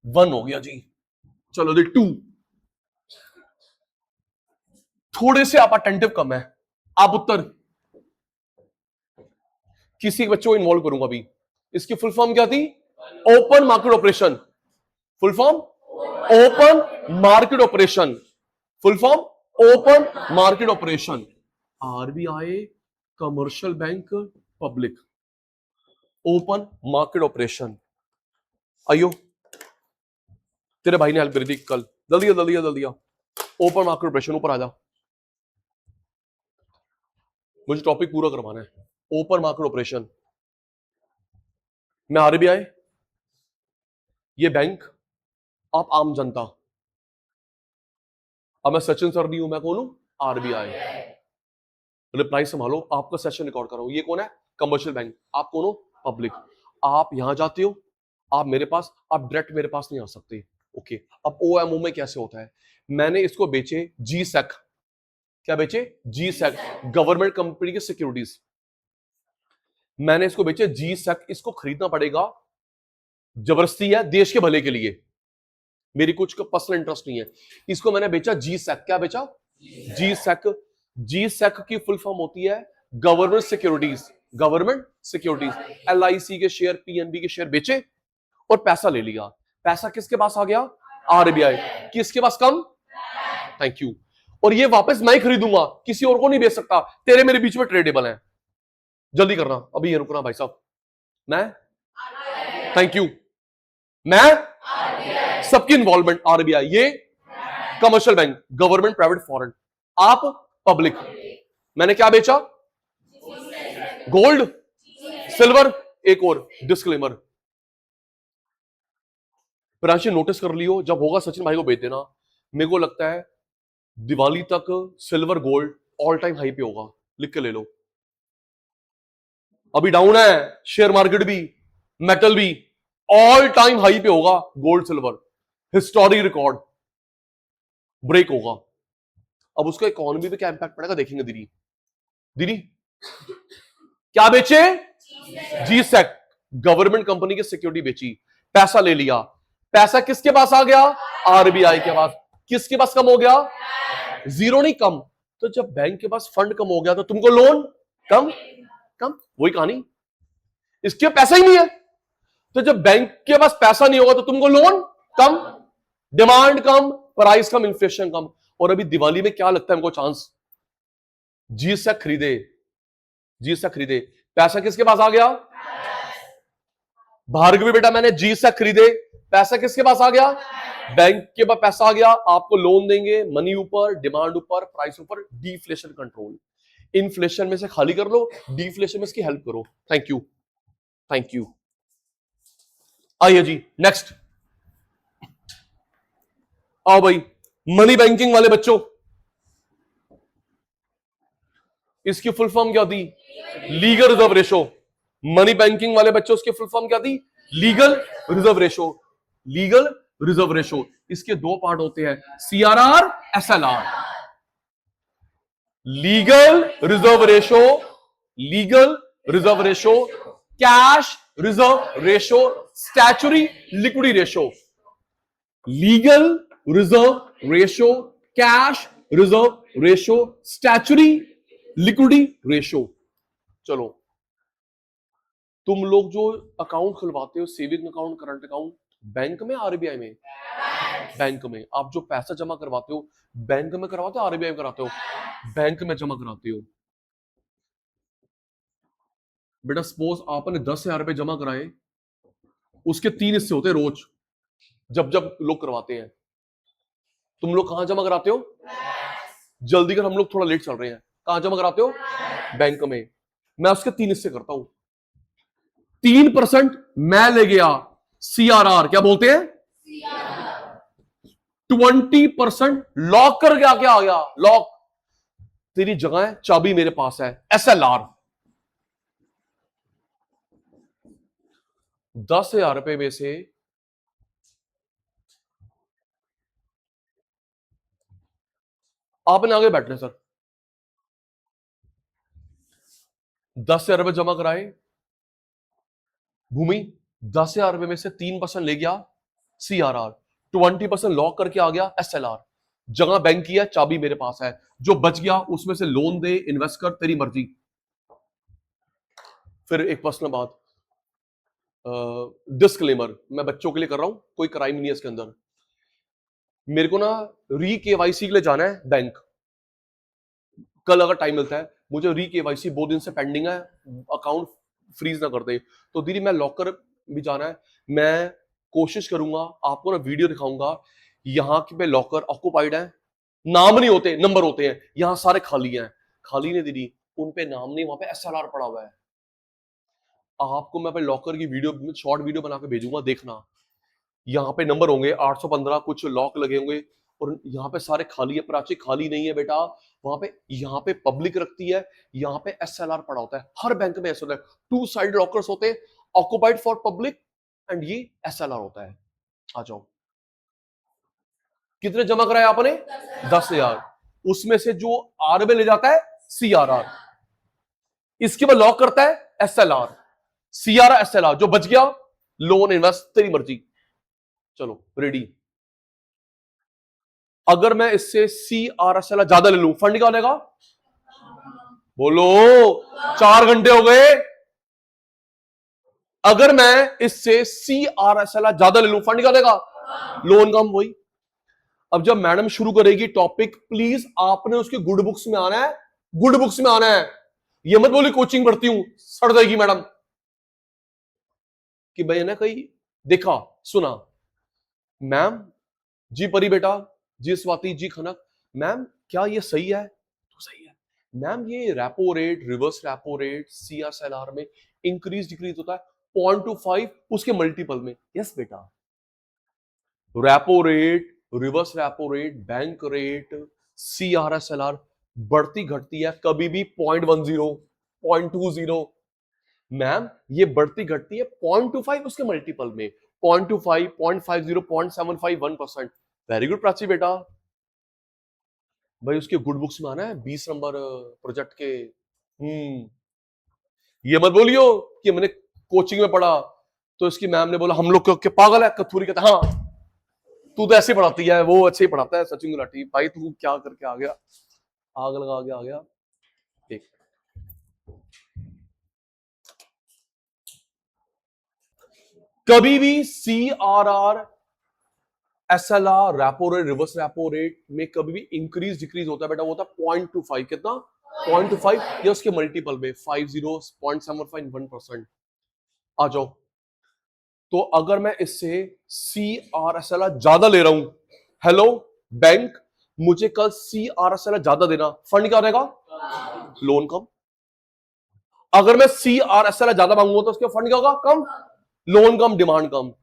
1 हो गया जी। चलो जी 2। थोड़े से आप अटेंटिव कम है। आप उत्तर किसी बच्चों को इन्वॉल्व करूंगा अभी। इसकी फुल फॉर्म क्या थी? Open market operation. Full form open market operation. Full form open market operation. RBI commercial bank public open market operation. आइयो, तेरे भाई ने हेल्प करी थी कल। जल्दी जल्दी जल्दी। ओपन मार्केट ऑपरेशन ऊपर आ जा, मुझे टॉपिक पूरा करवाना है। ओपन मार्केट ऑपरेशन में आरबीआई, ये बैंक, आप आम जनता। अब मैं सचिन सर नहीं हूं, मैं कौन हूं? आरबीआई। रिप्लाई संभालो, आपका सेशन रिकॉर्ड कर रहा हूं। ये कौन है? Commercial bank. आप कौन हो? पब्लिक। आप यहां जाते हो, आप मेरे पास, आप डायरेक्ट मेरे पास नहीं आ सकते। ओके, अब ओएमओ में कैसे होता है? मैंने इसको बेचे जी सेक। क्या बेचे? जी सेक, गवर्नमेंट कंपनी की सिक्योरिटीज। मैंने इसको बेचे जी सेक। इसको खरीदना पड़ेगा, जबरदस्ती है, देश के भले के लिए, मेरी कुछ पर्सनल इंटरेस्ट नहीं है। इसको मैंने बेचा जी सेक। क्या बेचा? जी सेक। जी सेक की फुल फॉर्म होती है government securities. Government securities. LIC के शेयर, पीएनबी के शेयर बेचे और पैसा ले लिया। पैसा किसके पास आ गया? आरबीआई। किसके पास? कम। Thank you. और ये वापस मैं ही खरीदूंगा, किसी और को नहीं बेच सकता। तेरे मेरे बीच में ट्रेडेबल है। जल्दी करना, अभी ये रुकना भाई साहब। मैं, थैंक यू, मैं, सबकी इन्वॉल्वमेंट आरबीआई। ये commercial bank, government, private, foreign. आप पब्लिक। मैंने क्या बेचा? Gold, silver. एक और डिस्क्लेमर, प्राची नोटिस कर लियो, जब होगा सचिन भाई को भेज देना। मेरे को लगता है दिवाली तक silver gold all time high पे होगा, लिख के ले लो। अभी डाउन है शेयर मार्केट भी, मेटल भी, ऑल टाइम हाई पे होगा gold silver. Historic record break होगा। अब उसका इकोनॉमी पे क्या इंपैक्ट पड़ेगा देखेंगे। दीदी दीदी क्या बेचे? जी सेक, गवर्नमेंट कंपनी की सिक्योरिटी बेची, पैसा ले लिया। पैसा किसके पास आ गया? आरबीआई के पास। किसके पास कम हो गया? जीरो नहीं, कम। तो जब बैंक के पास फंड कम हो गया तो तुमको लोन कम। कम, वही कहानी। इसके पैसा ही नहीं है, तो जब बैंक के पास पैसा नहीं होगा तो तुमको लोन कम, डिमांड कम, प्राइस कम, इन्फ्लेशन कम। और अभी दिवाली में क्या लगता है हमको चांस? जी सेक खरीदे, जी सेक खरीदे। पैसा किसके पास आ गया? भार्गवी बेटा, मैंने जी सेक खरीदे, पैसा किसके पास आ गया? बैंक के पास पैसा आ गया। आपको लोन देंगे, मनी ऊपर, डिमांड ऊपर, प्राइस ऊपर, डिफ्लेशन कंट्रोल। इन्फ्लेशन में से खाली कर लो, डिफ्लेशन में इसकी हेल्प करो। Thank you, thank you. आइए जी नेक्स्ट। आओ भाई, मनी बैंकिंग वाले बच्चों, इसकी फुल फॉर्म क्या थी? Legal reserve ratio. Money banking वाले बच्चों, उसकी फुल फॉर्म क्या थी? Legal reserve ratio. Legal reserve ratio. इसके दो पार्ट होते हैं, CRR, SLR. Legal reserve ratio, legal reserve ratio, cash reserve ratio, statutory liquidity ratio. Legal reserve ratio, cash reserve ratio, statutory liquidity ratio. चलो, तुम लोग जो अकाउंट खुलवाते हो, saving account, current account, bank में, आरबीआई में? बैंक में। आप जो पैसा जमा करवाते हो, बैंक में करवाते हो, आरबीआई में कराते हो? बैंक में जमा कराते हो। बेटा सपोज आपने 10,000 रुपए जमा कराए, उसके 3 हिस्से होते हैं रोज, जब जब लोग करवाते हैं। तुम लोग कहां जमा कराते हो? जल्दी कर, हम लोग थोड़ा लेट चल रहे हैं। कहां जमा कराते हो? बैंक में। मैं उसके 3 हिस्से करता हूं। 3% मैं ले गया, सीआरआर क्या बोलते हैं? 20% लॉक कर गया। क्या आ गया? लॉक, तेरी जगह है, चाबी मेरे पास है, एसएलआर। 10,000 रुपए में से आपने आगे बैठना सर, 10,000 रुपए जमा कराए, भूमि 10,000 रुपए में से 3% ले गया CRR, 20% लॉक करके आ गया SLR, जगह बैंक की है, चाबी मेरे पास है, जो बच गया उसमें से लोन दे, इन्वेस्ट कर, तेरी मर्जी। फिर एक पर्सनल बात, डिस्क्लेमर, मैं बच्चों के लिए कर रहा हूं, कोई क्राइम नहीं है इसके अंदर। मेरे को ना KYC के लिए जाना है बैंक, कल अगर टाइम मिलता है मुझे KYC 2 दिन से पेंडिंग है, अकाउंट फ्रीज ना कर दे, तो दीदी मैं लॉकर भी जाना है, मैं कोशिश करूंगा, आपको ना वीडियो दिखाऊंगा, यहाँ पे लॉकर ऑक्युपाइड है, नाम नहीं होते, नंबर होते हैं, यहाँ सारे खाली हैं, खाली नहीं दीदी, उन पे नाम नहीं, वहां पे SLR पड़ा हुआ है। आपको मैं लॉकर की वीडियो, शॉर्ट वीडियो बना के भेजूंगा, देखना, यहाँ पे नंबर होंगे 815, कुछ लॉक लगे होंगे, और यहाँ पे सारे खाली है, प्राची खाली नहीं है बेटा, वहां पे, यहाँ पे पब्लिक रखती है, यहाँ पे SLR पड़ा होता है, हर बैंक में ऐसा होता है, 2 साइड लॉकर्स होते हैं, ऑक्युपाइड फॉर पब्लिक एंड ये SLR होता है। आ जाओ, कितने जमा कराए आपने? 10,000, उसमें से जो RBI ले जाता है CRR, इसके बाद लॉक करता है SLR, CRR SLR, जो बच गया लोन, इन्वेस्ट, तेरी मर्जी। चलो रेडी, अगर मैं इससे CRR ज्यादा ले लूं, फंड क्या बनेगा? बोलो, 4 घंटे हो गए। अगर मैं इससे CRR ज्यादा ले लूं, फंड क्या देगा? लोन कम। वही, अब जब मैडम शुरू करेगी टॉपिक, प्लीज आपने उसके गुड बुक्स में आना है, गुड बुक्स में आना है, ये मत बोली कोचिंग पढ़ती हूं, सड़ जाएगी मैडम कि भाई ना कहीं देखा सुना। मैम जी परी बेटा, जी स्वाति, जी खनक, मैम क्या ये सही है? तो सही है मैम, ये repo rate, reverse repo rate CRR में इंक्रीज डिक्रीज होता है 0.25 उसके मल्टीपल में। यस बेटा, repo rate, reverse repo rate, bank rate, CRR बढ़ती घटती है, कभी भी 0.10, 0.20। मैम ये बढ़ती घटती है 0.25 उसके मल्टीपल में, 0.25, 0.50, 0.75, 1%। वेरी गुड प्राची बेटा, भाई उसके गुड बुक्स में आना है 20 नंबर प्रोजेक्ट के। ये मत बोलियो कि मैंने कोचिंग में पढ़ा तो इसकी मैम ने बोला हम लोग के पागल है, कथूरी कहता हाँ तू तो ऐसे ही पढ़ाती है, वो अच्छे ही पढ़ाता है सचिन गुलाटी। भाई तू क्या करके आ गया, आग लगा के आ गया। एक कभी भी CRR SLR repo rate, reverse repo rate में कभी भी इंक्रीज डिक्रीज होता है बेटा, वो होता है 0.25, कितना? 0.25 या उसके मल्टीपल में 50, 0.75, 1%। आ जाओ, तो अगर मैं इससे CRR ज्यादा ले रहा हूं, हेलो बैंक, मुझे कल CRR ज्यादा देना, फंड क्या रहेगा? लोन कम। अगर मैं CRR ज्यादा मांगूंगा तो उसके फंड क्या होगा? कम, लोन कम, डिमांड कम।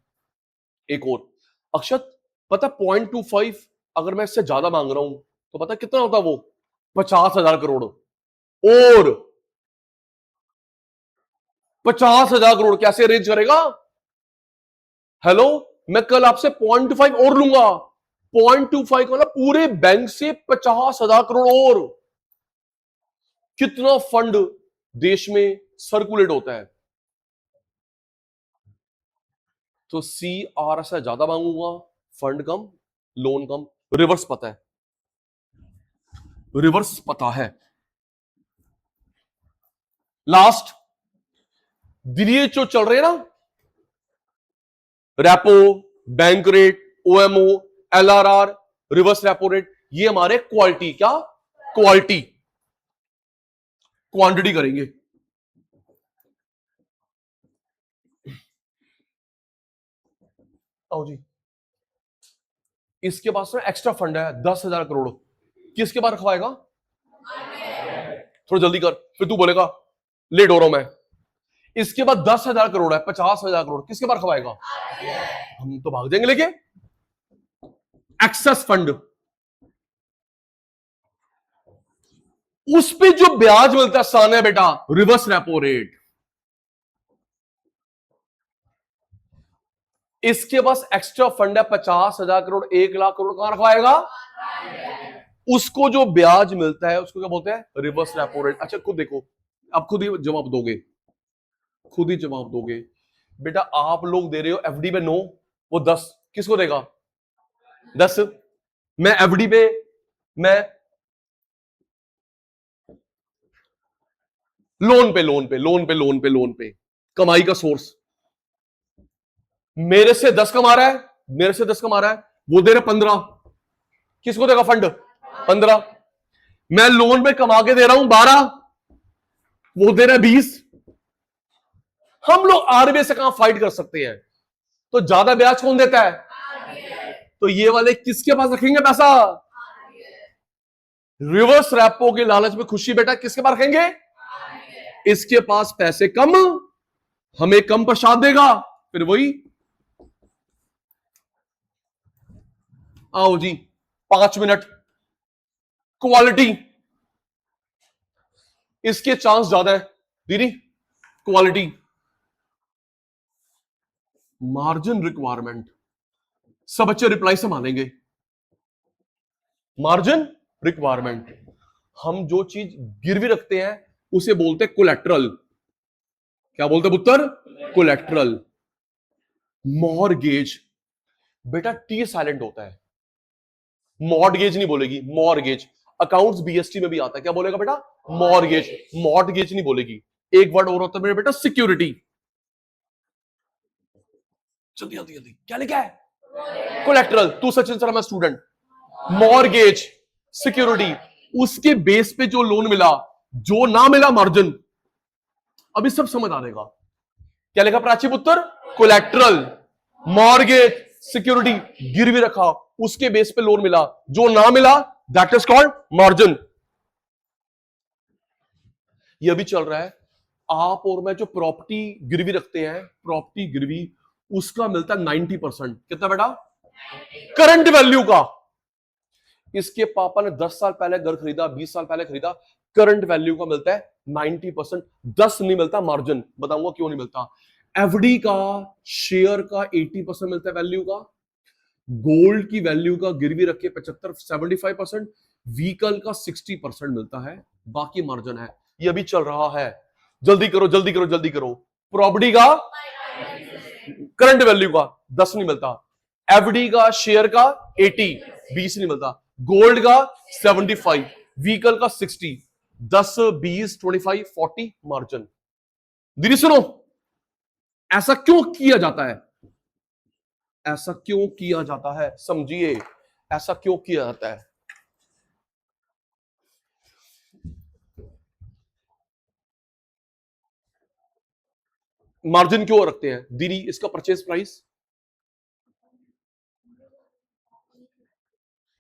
एक और अक्षत, पता 0.25 अगर मैं इससे ज्यादा मांग रहा हूं तो पता कितना होता वो? 50,000 करोड़। और 50,000 करोड़ कैसे अरेंज करेगा? हेलो, मैं कल आपसे 0.5 और लूंगा, 0.25 मतलब पूरे बैंक से 50,000 करोड़ और। कितना फंड देश में सर्कुलेट होता है? तो CRR से ज्यादा मांगूंगा, फंड कम, लोन कम। रिवर्स पता है, रिवर्स पता है। लास्ट दिल्ली जो चल रहे हैं ना, repo, bank rate, OMO, LRR, reverse repo rate, ये हमारे क्वालिटी, क्या क्वालिटी, क्वांटिटी करेंगे। आओ जी, इसके पास ना एक्स्ट्रा फंड है 10,000 करोड़, किसके पास रखवाएगा? थोड़ा जल्दी कर, फिर तू बोलेगा लेट हो रहा हूं मैं। इसके बाद 10,000 करोड़ है, 50,000 करोड़, किसके पास रखवाएगा? हम तो भाग जाएंगे लेके। एक्सेस फंड, उस पे जो ब्याज मिलता है सान है बेटा, रिवर्स रेपो रेट। इसके पास एक्स्ट्रा फंड है 50,000 करोड़, 1 लाख करोड़, कहां रखवाएगा? उसको जो ब्याज मिलता है उसको क्या बोलते हैं? Reverse repo rate. अच्छा खुद देखो, आप खुद ही जवाब दोगे, खुद ही जवाब दोगे। बेटा आप लोग दे रहे हो एफडी पे 9, वो 10 किसको देगा? 10। मैं एफडी पे, मैं लोन पे लोन पे लोन पे लोन पे लोन पे कमाई का सोर्स, मेरे से 10 कमा रहा है, मेरे से 10 कमा रहा है, वो दे रहे 15, किसको देगा फंड? 15। मैं लोन पे कमा के दे रहा हूं 12, वो दे रहा है 20। हम लोग आरबीआई से कहां फाइट कर सकते हैं? तो ज्यादा ब्याज कौन देता है? तो ये वाले किसके पास रखेंगे पैसा? रिवर्स रेपो के लालच में खुशी बेटा किसके पास रखेंगे? इसके पास पैसे कम, हमें कम प्रसाद देगा, फिर वही आओ जी 5 मिनट क्वालिटी, इसके चांस ज्यादा है दीदी। क्वालिटी, मार्जिन रिक्वायरमेंट, सब बच्चे रिप्लाई से मानेंगे। मार्जिन रिक्वायरमेंट, हम जो चीज गिरवी रखते हैं उसे बोलते हैं कोलेट्रल। क्या बोलते हैं पुत्र? कोलेट्रल। मॉर्गेज, बेटा टी साइलेंट होता है, मॉर्गेज नहीं बोलेगी, मॉर्गेज। अकाउंट्स बीएसटी में भी आता है, क्या बोलेगा बेटा? मॉर्गेज। मॉर्गेज नहीं बोलेगी। एक वर्ड और होता है मेरे बेटा, सिक्योरिटी। जल्दी जल्दी जल्दी, क्या लिखा है? कोलेट्रल। तू सचिन सर, मैं स्टूडेंट। मॉर्गेज, सिक्योरिटी, उसके बेस पे जो लोन मिला, जो ना मिला मार्जिन। अभी सब समझ आ जाएगा। क्या लिखा प्राची पुत्र? कोलेट्रल, मॉर्गेज, सिक्योरिटी, गिरवी रखा, उसके बेस पे लोन मिला, जो ना मिला दैट इज कॉल्ड मार्जिन। ये अभी चल रहा है। आप और मैं जो प्रॉपर्टी गिरवी रखते हैं, प्रॉपर्टी गिरवी, उसका मिलता है 90%। कितना बेटा? करंट वैल्यू का। इसके पापा ने 10 साल पहले घर खरीदा, 20 साल पहले खरीदा, करंट वैल्यू का मिलता है 90%। 10 नहीं मिलता मार्जिन, बताऊंगा क्यों नहीं मिलता। एफडी का, शेयर का 80% मिलता है वैल्यू का, गोल्ड की वैल्यू का गिरवी रख के 75-75%, व्हीकल का 60% मिलता है, बाकी मार्जिन है। ये अभी चल रहा है। जल्दी करो जल्दी करो जल्दी करो। प्रॉपर्टी का करंट वैल्यू का 10 नहीं मिलता, एफडी का, शेयर का 80, 20 नहीं मिलता, गोल्ड का 75, व्हीकल का 60, 10, 20, 25, 40 मार्जिन। दीदी सुनो, ऐसा क्यों किया जाता है? ऐसा क्यों किया जाता है, समझिए, ऐसा क्यों किया जाता है? मार्जिन क्यों रखते हैं दीदी? इसका परचेज प्राइस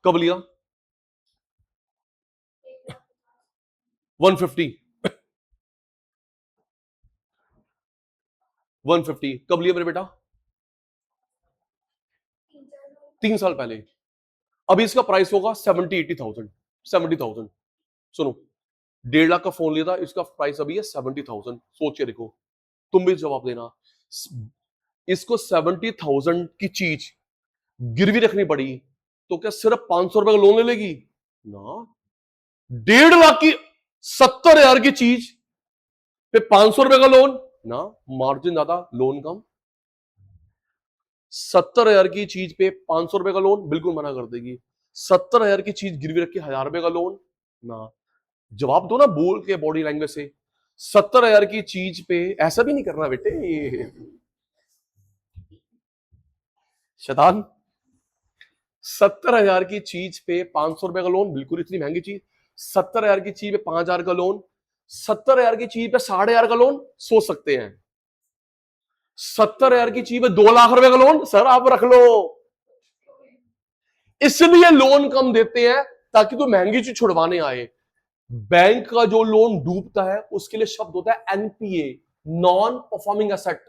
कब लिया? 150, 150 कब लिया मेरे बेटा? 3 साल पहले। अभी इसका प्राइस होगा 70-80,000, 70,000। सुनो, 1.5 लाख का फोन लिया था, इसका प्राइस अभी है 70,000। सोच के देखो, तुम भी जवाब देना। इसको 70,000 की चीज गिरवी रखनी पड़ी तो क्या सिर्फ 500 रुपए का लोन ले लेगी? ना। 1.5 लाख की, 70,000 की चीज पे 500 रुपए का लोन ना, मार्जिन ज्यादा लोन कम। 70,000 की चीज पे 500 रुपए का लोन बिल्कुल मना कर देगी। 70,000 की चीज गिरवी रख के 1,000 रुपए का लोन ना। जवाब दो ना बोल के, बॉडी लैंग्वेज से। 70,000 की चीज पे ऐसा भी नहीं करना बेटे, शैतान। 70,000 की चीज पे 500 रुपए का लोन, बिल्कुल इतनी महंगी चीज। 70,000 की चीज पे 5,000 का लोन, 70,000 की चीज पे 5,500 का लोन सोच सकते हैं। 70,000 की चीज पे 2 लाख रुपए का लोन, सर आप रख लो। इसलिए लोन कम देते हैं ताकि तो महंगी चीज छुड़वाने आए। बैंक का जो लोन डूबता है उसके लिए शब्द होता है एनपीए, नॉन परफॉर्मिंग एसेट।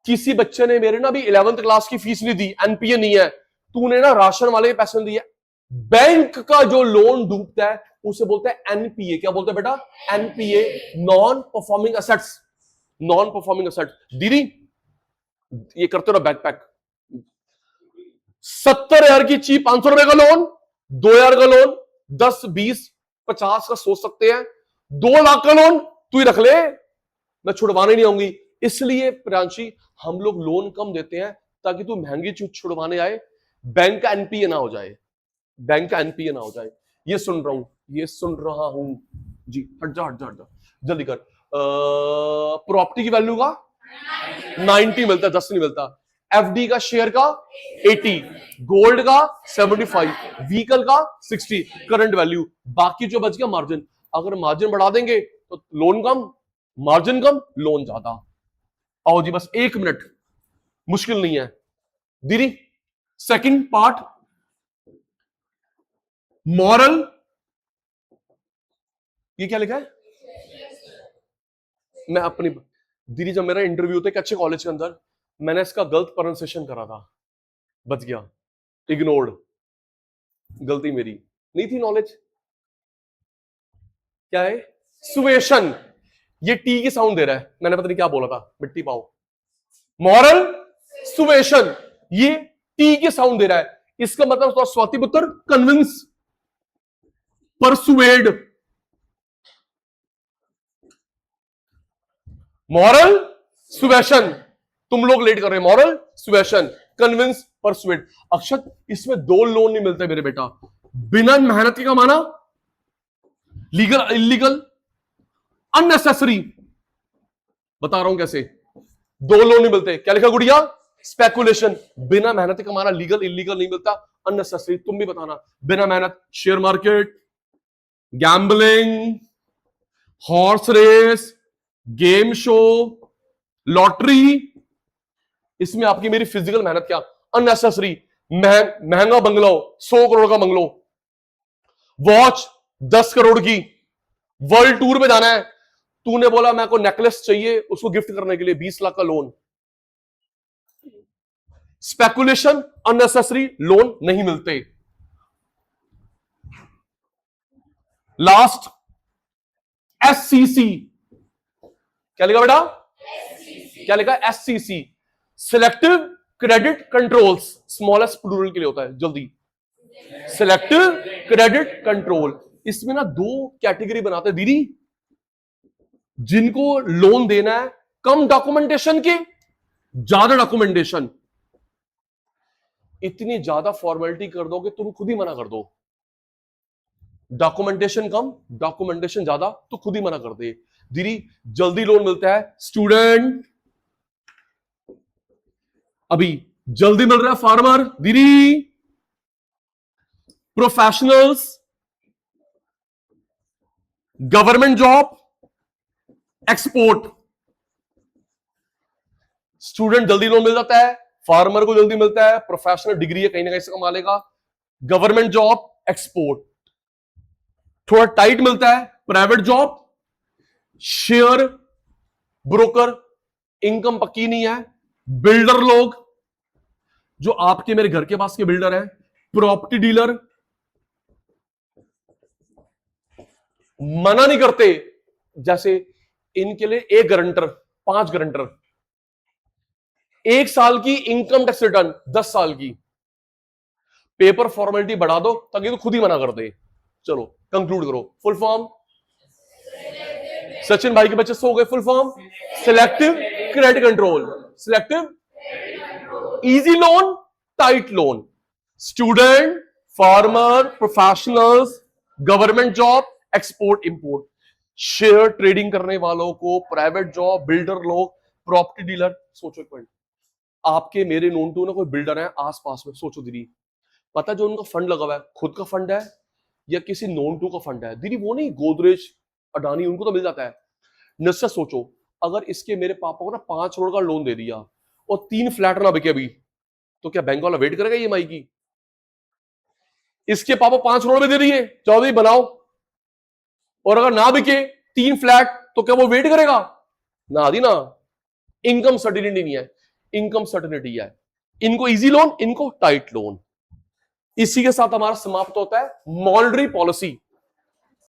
किसी बच्चे ने मेरे ना अभी 11th क्लास की फीस नहीं दी, एनपीए नहीं है, तूने ना राशन वाले के पैसे नहीं दिए। बैंक का जो लोन डूबता है उसे बोलते हैं एनपीए। क्या बोलते हैं बेटा? NPA, non performing assets. Non performing asset. दीदी ये करते हो ना बैकपैक, 70,000 की चीज 500 रुपए का लोन, 2,000 का लोन 10, 20, 50 का सोच सकते हैं, 2 लाख का लोन तू ही रख ले, मैं छुड़वाने नहीं आऊंगी। इसलिए प्रांशी हम लोग लोन कम देते हैं ताकि तू महंगी चीज छुड़वाने आए, बैंक का एनपीए ना हो जाए, बैंक का एनपीए ना हो जाए। ये सुन रहा हूं, ये सुन रहा हूं जी। हट जा हट जा हट जा, जल्दी कर। प्रॉपर्टी की वैल्यू का 90 मिलता है, 10 नहीं मिलता। एफडी का शेयर का 80, गोल्ड का 75, व्हीकल का 60, करंट वैल्यू, बाकी जो बच गया मार्जिन। अगर मार्जिन बढ़ा देंगे तो लोन कम, मार्जिन कम, लोन ज्यादा। आओ जी, बस 1 मिनट, मुश्किल नहीं है दीदी। सेकंड पार्ट, मॉरल, ये क्या लिखा है? मैं अपनी दीदी, जब मेरा इंटरव्यू था एक अच्छे कॉलेज के अंदर, मैंने इसका गलत प्रोनाउंसिएशन करा था, बच गया, इग्नोर्ड, गलती मेरी, नहीं थी नॉलेज। क्या है? सुवेशन, ये टी की साउंड दे रहा है, मैंने पता नहीं क्या बोला था, मिट्टी पाओ। मॉरल सुवेशन, ये टी की साउंड दे रहा है, इसका मतलब स्वाति पुत्र कन्विंस, परसुएड। मॉरल सुवेशन, तुम लोग लेट कर रहे हैं, मॉरल सुवेशन, कन्विंस, परसुएड। अक्षत, इसमें 2 लोन नहीं मिलते मेरे बेटा, बिना मेहनत के कमाना, लीगल इलीगल, अननेसेसरी, बता रहा हूं कैसे। 2 लोन नहीं मिलते। क्या लिखा गुड़िया? स्पेकुलेशन, बिना मेहनत के कमाना, लीगल इलीगल नहीं मिलता, अननेसेसरी। तुम भी बताना, बिना मेहनत, share market, gambling, horse race, game show, lottery, इसमें आपकी मेरी फिजिकल मेहनत क्या? अननेसेसरी। महंगा बंगलो, 100 करोड़ का बंगलो, वॉच 10 करोड़ की, वर्ल्ड टूर पे जाना है, तूने बोला मेरे को नेकलेस चाहिए, उसको गिफ्ट करने के लिए 20 लाख का लोन। स्पेकुलेशन, अननेसेसरी, लोन नहीं मिलते। लास्ट, एससीसी, क्या लिखा बेटा? क्या लिखा? SCC, selective credit controls, smallest plural के लिए होता है, जल्दी। सिलेक्टिव क्रेडिट कंट्रोल, इसमें ना 2 कैटेगरी बनाते हैं दीदी, जिनको लोन देना है कम डॉक्यूमेंटेशन की, ज्यादा डॉक्यूमेंटेशन। इतनी ज्यादा फॉर्मेलिटी कर दो कि तुम खुद ही मना कर दो। डॉक्यूमेंटेशन कम, डॉक्यूमेंटेशन ज्यादा, तो खुद ही मना कर दे। दीदी जल्दी लोन मिलता है स्टूडेंट, अभी जल्दी मिल रहा है फार्मर दीदी, professionals, government job, export. Student जल्दी लोन मिल जाता है, फार्मर को जल्दी मिलता है, प्रोफेशनल डिग्री है, कहीं ना कहीं से कमा लेगा, गवर्नमेंट जॉब, एक्सपोर्ट। थोड़ा टाइट मिलता है private job, share broker, income पक्की नहीं है, बिल्डर लोग, जो आपके मेरे घर के पास के बिल्डर हैं, प्रॉपर्टी डीलर, मना नहीं करते। जैसे इनके लिए 1 गारंटर, 5 गारंटर, 1 साल की इनकम टैक्स रिटर्न, 10 साल की, पेपर फॉर्मेलिटी बढ़ा दो ताकि तो खुद ही मना कर दे। चलो कंक्लूड करो, फुल फॉर्म। सचिन भाई के बच्चे सो गए, full form selective credit control, selective easy loan, tight loan, student, farmer, professionals, government job, export import, share trading करने वालों को, प्राइवेट जॉब, बिल्डर लोग, प्रॉपर्टी डीलर। सोचो एक पॉइंट, आपके मेरे नोन टू ना कोई बिल्डर है आसपास में, सोचो दीदी, पता जो उनका फंड लगा हुआ है खुद का फंड है या किसी नोन टू का फंड है? दीदी वो नहीं, गोदरेज, अडानी, उनको तो मिल जाता है। निश्चय सोचो, अगर इसके मेरे पापा को ना 5 करोड़ का लोन दे दिया और 3 फ्लैट ना बिके अभी, तो क्या बैंक वाला वेट करेगा ईएमआई की? इसके पापा 5 करोड़ में दे दिए, चौधरी बनाओ, और अगर ना बिके 3 फ्लैट, तो क्या वो वेट करेगा? ना दी ना। इनकम सर्टिनिटी नहीं है, इनकम सर्टिनिटी है। इनको इजी लोन, इनको टाइट लोन। इसी के साथ हमारा समाप्त होता है मॉनेटरी पॉलिसी।